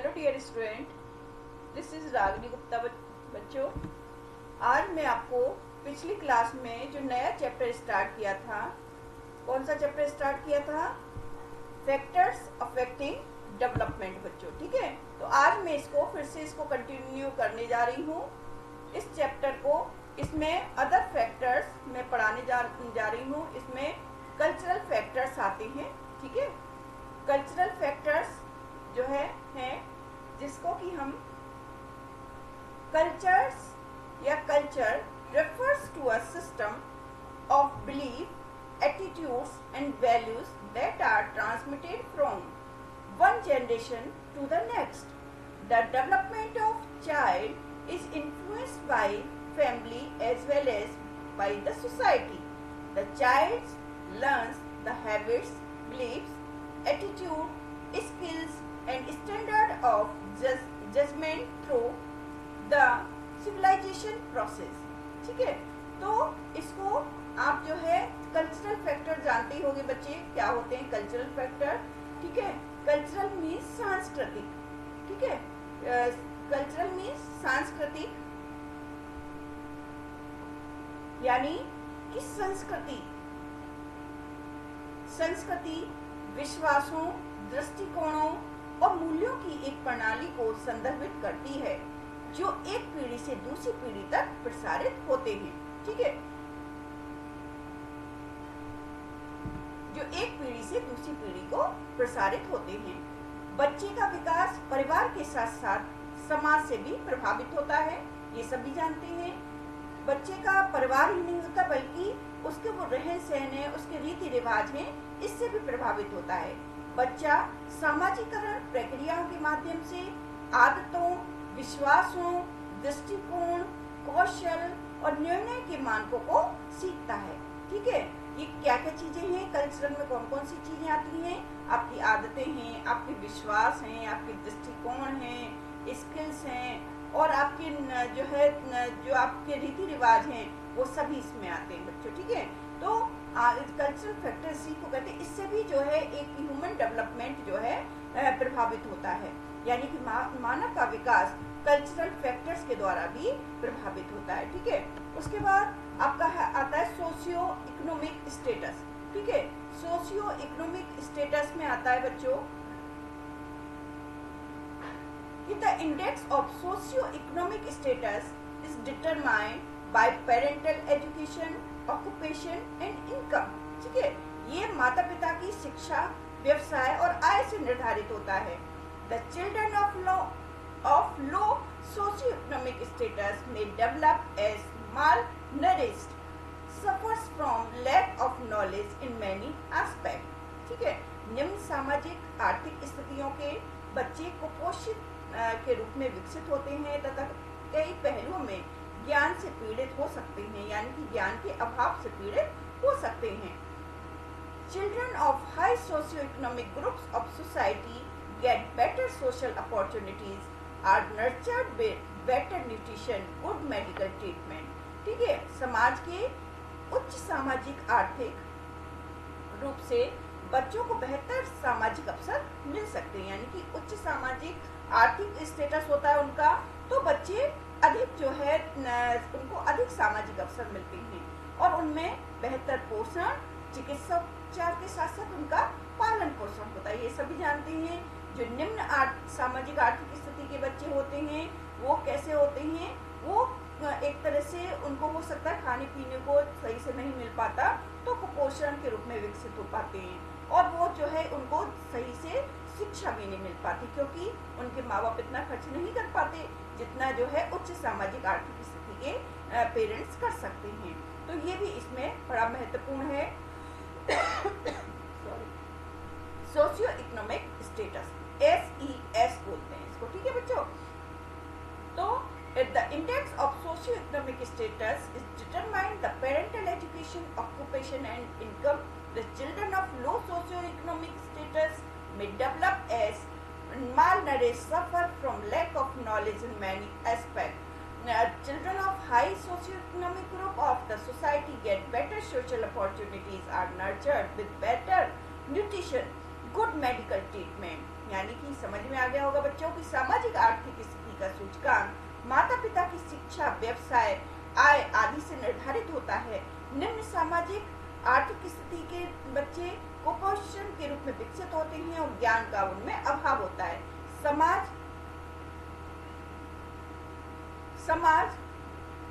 Hello dear student, this is Ragini Gupta. बच्चों, आज मैं आपको पिछली क्लास में जो नया चैप्टर स्टार्ट किया था, कौन सा चैप्टर स्टार्ट किया था? Factors affecting development. बच्चों, ठीक है, तो आज मैं फिर से इसको कंटिन्यू करने जा रही हूँ इस चैप्टर को। इसमें अदर फैक्टर्स मैं पढ़ाने जा रही हूँ। इसमें कल्चरल फैक्टर्स आते हैं, ठीक है। कल्चरल फैक्टर्स जो है जिसको कि हम कल्चर्स या culture refers to a system of belief, attitudes and values that are transmitted from one generation to the next. The development of child is influenced by family as well as by the society. The child learns the habits, beliefs, attitude, skills and standard of judgment through the civilization process. ठीक है, तो इसको आप जो है cultural factor जानते ही होंगे बच्चे, क्या होते हैं कल्चरल फैक्टर। ठीक है, कल्चरल मीन्स सांस्कृतिक। ठीक है, कल्चरल मीन्स सांस्कृतिक, यानी कि संस्कृति विश्वासों, दृष्टिकोणों और मूल्यों की एक प्रणाली को संदर्भित करती है जो एक पीढ़ी से दूसरी पीढ़ी तक प्रसारित होते हैं। ठीक है, जो एक पीढ़ी से दूसरी पीढ़ी को प्रसारित होते हैं। बच्चे का विकास परिवार के साथ साथ समाज से भी प्रभावित होता है, ये सभी जानते हैं। बच्चे का परिवार ही नहीं होता बल्कि उसके वो रहन सहन है, उसके रीति रिवाज हैं, इससे भी प्रभावित होता है। बच्चा सामाजिकरण प्रक्रियाओं के माध्यम से आदतों, विश्वासों, दृष्टिकोण, कौशल और निर्णय के मानकों को सीखता है। ठीक है, ये क्या क्या चीजें हैं कल्चरल में, कौन कौन सी चीजें आती हैं? आपकी आदतें हैं, आपके विश्वास हैं, आपके दृष्टिकोण हैं, स्किल्स हैं और आपके जो आपके रीति रिवाज हैं, वो सभी इसमें आते हैं बच्चों। ठीक है, तो कल्चरल फैक्टर इसी को कहते हैं। इससे भी जो है एक ह्यूमन डेवलपमेंट जो है प्रभावित होता है, यानी कि मानव का विकास कल्चरल फैक्टर्स के द्वारा भी प्रभावित होता है। ठीक है, उसके बाद आपका आता है सोशियो इकोनॉमिक स्टेटस। ठीक है, सोशियो इकोनॉमिक स्टेटस में आता है बच्चों कि the index of socio economic status is determined by parental education, occupation and income. ठीक है, ये माता पिता की शिक्षा, व्यवसाय और आय से निर्धारित होता है। The children of low socio-economic status may develop as malnourished, suffers from lack of knowledge in many aspects. ठीक है, निम्न सामाजिक आर्थिक स्थितियों के बच्चे कुपोषित के रूप में विकसित होते हैं तथा कई पहलुओं में ज्ञान से पीड़ित हो सकते हैं, यानी कि ज्ञान के अभाव से पीड़ित हो सकते हैं। Children of high socio-economic groups of society get better social opportunities, are nurtured with better nutrition, good medical treatment. ठीक है, समाज के उच्च सामाजिक आर्थिक रूप से बच्चों को बेहतर सामाजिक अवसर मिल सकते हैं, यानी कि उच्च सामाजिक आर्थिक स्टेटस होता है उनका, तो बच्चे अधिक जो है उनको अधिक सामाजिक अवसर मिलते हैं और उनमें बेहतर पोषण, चिकित्सा उपचार के साथ साथ उनका पालन पोषण होता है। ये सभी जानते हैं। जो निम्न सामाजिक आर्थिक स्थिति के बच्चे होते हैं वो कैसे होते हैं? वो एक तरह से उनको हो सकता है खाने पीने को सही से नहीं मिल पाता, तो कुपोषण के रूप में विकसित हो पाते हैं और वो जो है उनको सही से शिक्षा भी नहीं मिल पाती, क्योंकि उनके माँ बाप इतना खर्च नहीं कर पाते जितना जो है उच्च सामाजिक आर्थिक स्थिति के पेरेंट्स कर सकते हैं। तो ये भी इसमें बड़ा महत्वपूर्ण है। सोशियो इकोनॉमिक स्टेटस, SES बोलते हैं इसको। ठीक है बच्चों, तो the index of socio-economic status is determined the parental education, occupation and income. The children of low socio-economic status may develop as malnourished, suffer from lack of knowledge in many aspects. Children of high socio-economic group of the society get better social opportunities, are nurtured with better nutrition, good medical treatment. यानी कि समझ में आ गया होगा बच्चों की सामाजिक आर्थिक स्थिति का सूचकांक माता पिता की शिक्षा, व्यवसाय, आय आदि से निर्धारित होता है। निम्न सामाजिक आर्थिक स्थिति के बच्चे कुपोषण के रूप में विकसित होते हैं और ज्ञान का उनमें अभाव होता है। समाज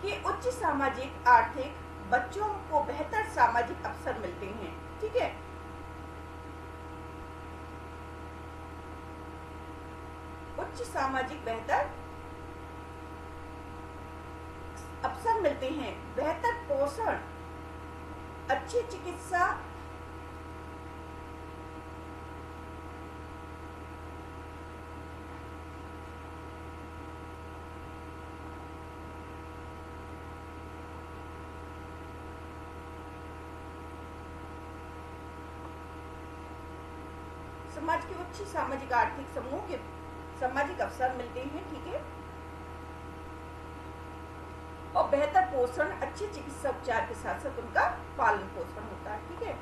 के उच्च सामाजिक आर्थिक बच्चों को बेहतर सामाजिक अवसर मिलते हैं। ठीक है, उच्च सामाजिक बेहतर अवसर मिलते हैं, बेहतर पोषण, अच्छी चिकित्सा, समाज के उच्च सामाजिक आर्थिक समूह के सामाजिक अवसर मिलते हैं। ठीक है, और बेहतर पोषण, अच्छे चिकित्सा उपचार के साथ साथ उनका पालन पोषण होता है। ठीक है,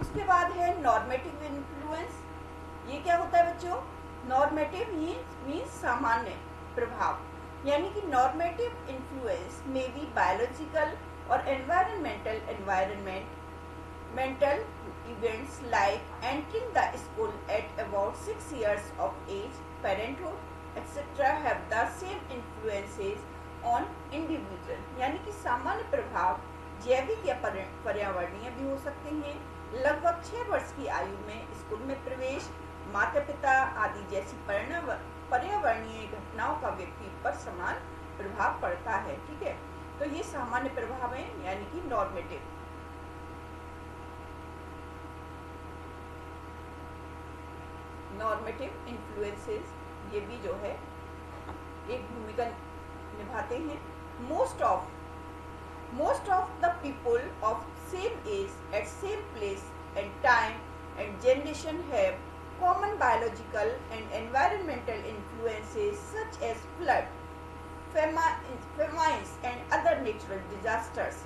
उसके बाद है नॉर्मेटिव इन्फ्लुएंस। ये क्या होता है बच्चों? नॉर्मेटिव मीन्स सामान्य प्रभाव, यानी कि नॉर्मेटिव इन्फ्लुएंस में बी बायोलॉजिकल और environmental events like entering the school at about 6 years of age, parenthood, etc. have the same influences on individual। यानी कि सामान्य प्रभाव जैविक या पर्यावरणीय भी हो सकते हैं। लगभग 6 वर्ष की आयु में स्कूल में प्रवेश, माता पिता आदि जैसी पर्यावरणीय घटनाओं का व्यक्ति पर समान प्रभाव पड़ता है। ठीक है, तो ये सामान्य प्रभाव है, यानी कि नॉर्मेटिव। नॉर्मेटिव इन्फ्लुएंसेस ये भी जो है एक भूमिका निभाते हैं। Most of the people of same age at same place and time and generation have common biological and environmental influences such as flood, famines and other natural disasters।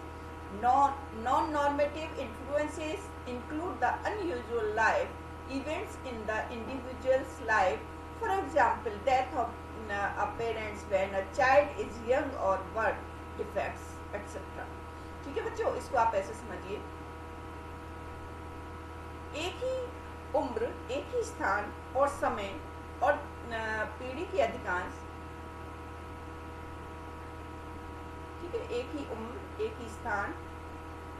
Non-normative influences include the unusual life events in the individual's life, for example death of a parents when a child is young or birth defects etc। ठीक है बच्चों, इसको आप ऐसे समझिए, एक ही उम्र, एक ही स्थान और समय और पीढ़ी की अधिकांश, ठीक है, एक ही उम्र, एक ही स्थान,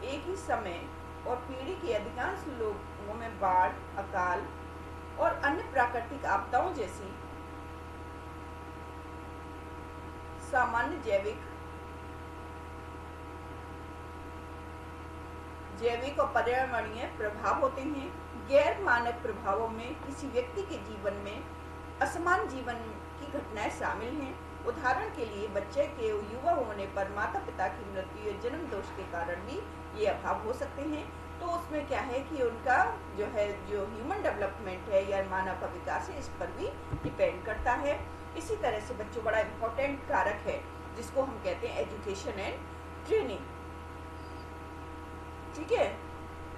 एक ही समय और पीढ़ी के अधिकांश लोगों में बाढ़, अकाल और अन्य प्राकृतिक आपदाओं जैसी सामान्य जैविक और पर्यावरणीय प्रभाव होते हैं। गैर मानव प्रभावों में किसी व्यक्ति के जीवन में असमान जीवन की घटनाएं शामिल हैं। उदाहरण के लिए बच्चे के युवा होने पर माता पिता की मृत्यु या जन्म दोष के कारण भी ये अभाव हो सकते हैं। तो उसमें क्या है कि उनका जो ह्यूमन डेवलपमेंट है या मानव का विकास है, इस पर भी डिपेंड करता है। इसी तरह से बच्चों बड़ा इम्पोर्टेंट कारक है जिसको हम कहते हैं एजुकेशन एंड ट्रेनिंग। ठीक है,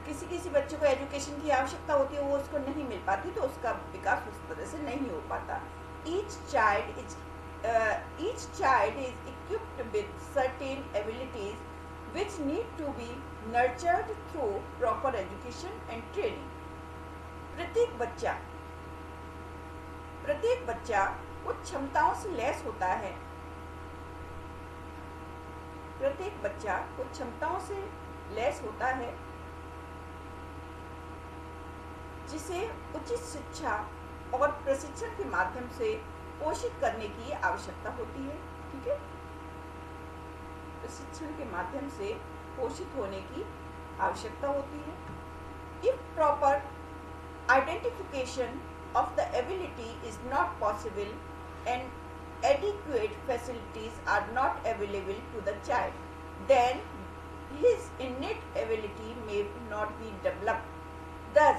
किसी बच्चे को एजुकेशन की आवश्यकता होती है, वो उसको नहीं मिल पाती, तो उसका विकास उस तरह से नहीं हो पाता। Each child is equipped with certain abilities which need to be nurtured through proper education and training। प्रत्येक बच्चा कुछ क्षमताओं से लैस होता है। प्रत्येक बच्चा कुछ क्षमताओं से लैस होता है जिसे उचित शिक्षा और प्रशिक्षण के माध्यम से पोषित करने की आवश्यकता होती है। ठीक है, प्रशिक्षण के माध्यम से पोषित होने की आवश्यकता होती है। If proper identification of the ability is not possible and adequate facilities are not available to the child, then his innate ability may not be developed. Thus,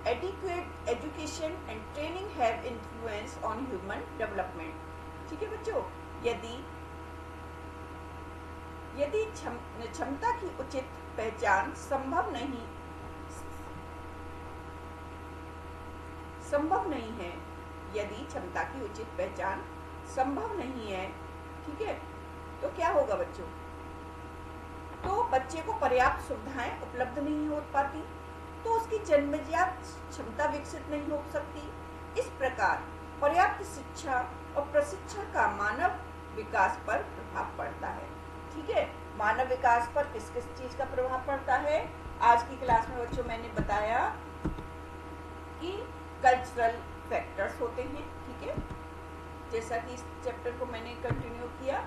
adequate education and training have influence on human development। ठीक है बच्चों, यदि क्षमता की उचित पहचान संभव नहीं संभव नहीं है, यदि क्षमता की उचित पहचान संभव नहीं है, ठीक है, तो क्या होगा बच्चों? तो बच्चे को पर्याप्त सुविधाएं उपलब्ध नहीं हो पाती, तो उसकी जन्मजात क्षमता विकसित नहीं हो सकती। इस प्रकार पर्याप्त शिक्षा और प्रशिक्षण का मानव विकास पर प्रभाव पड़ता है। ठीक है, मानव विकास पर किस किस चीज का प्रभाव पड़ता है? आज की क्लास में बच्चों मैंने बताया कि कल्चरल फैक्टर्स होते हैं। ठीक है, जैसा कि इस चैप्टर को मैंने कंटिन्यू किया,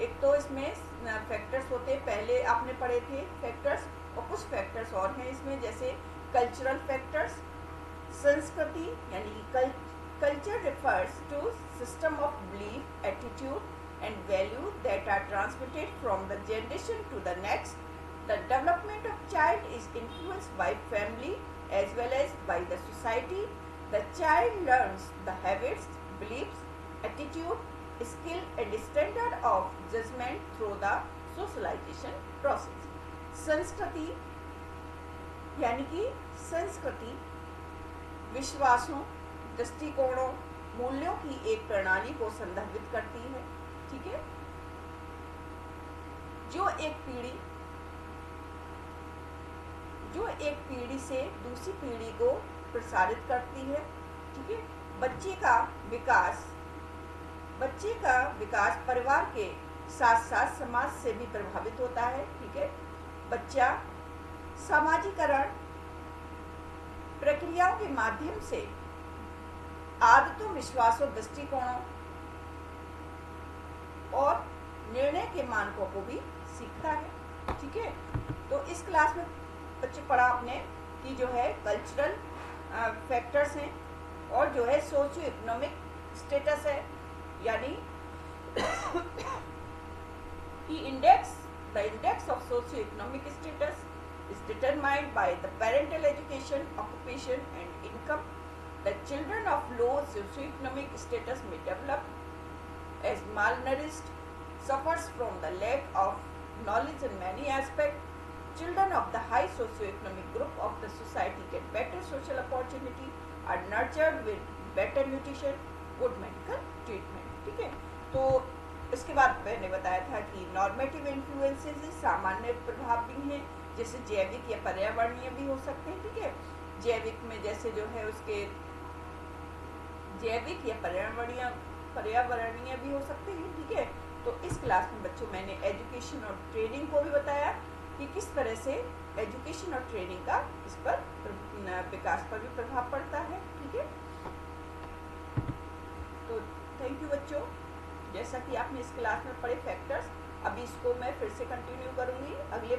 एक तो इसमें फैक्टर्स होते हैं, पहले आपने पढ़े थे फैक्टर्स, और कुछ फैक्टर्स और हैं इसमें, जैसे कल्चरल फैक्टर्स, संस्कृति यानी culture refers to system of belief, attitude and value that are transmitted from the generation to the next. The development of child is influenced by family as well as by the society. The child learns the habits, beliefs, attitude, skill and standard of judgment through the socialization process. संस्कृति यानी कि संस्कृति विश्वासों, दृष्टिकोणों, मूल्यों की एक प्रणाली को संदर्भित करती है। ठीक है, जो एक पीढ़ी से दूसरी पीढ़ी को प्रसारित करती है। ठीक है, बच्चे का विकास परिवार के साथ साथ समाज से भी प्रभावित होता है। ठीक है, बच्चा सामाजिकरण प्रक्रियाओं के माध्यम से आदतों, विश्वासों, दृष्टिकोणों और निर्णय के मानकों को भी सीखता है। ठीक है, तो इस क्लास में बच्चे पढ़ा आपने कि जो है कल्चरल फैक्टर्स हैं और जो है सोशियो इकोनॉमिक स्टेटस है, यानी कि the index of socio economic status is determined by the parental education, occupation and income. The children of low socioeconomic status may develop as malnourished, suffers from the lack of knowledge in many aspects. Children of the high socioeconomic group of the society get better social opportunity, are nurtured with better nutrition, good medical treatment. ठीक है, तो इसके बाद मैंने बताया था कि normative influences सामान्य प्रभाव भी हैं, जैसे जैविक या पर्यावरणीय भी हो सकते हैं। ठीक है, जैविक में जैसे जो है उसके जैविक या पर्यावरणीय भी हो सकते हैं। ठीक है, तो इस क्लास में बच्चों मैंने एजुकेशन और ट्रेनिंग को भी बताया कि किस तरह से एजुकेशन और ट्रेनिंग का इस पर विकास पर भी प्रभाव पड़ता है। ठीक है, तो थैंक यू बच्चों। जैसा कि आपने इस क्लास में पढ़े फैक्टर्स, अभी इसको मैं फिर से कंटिन्यू करूंगी अगले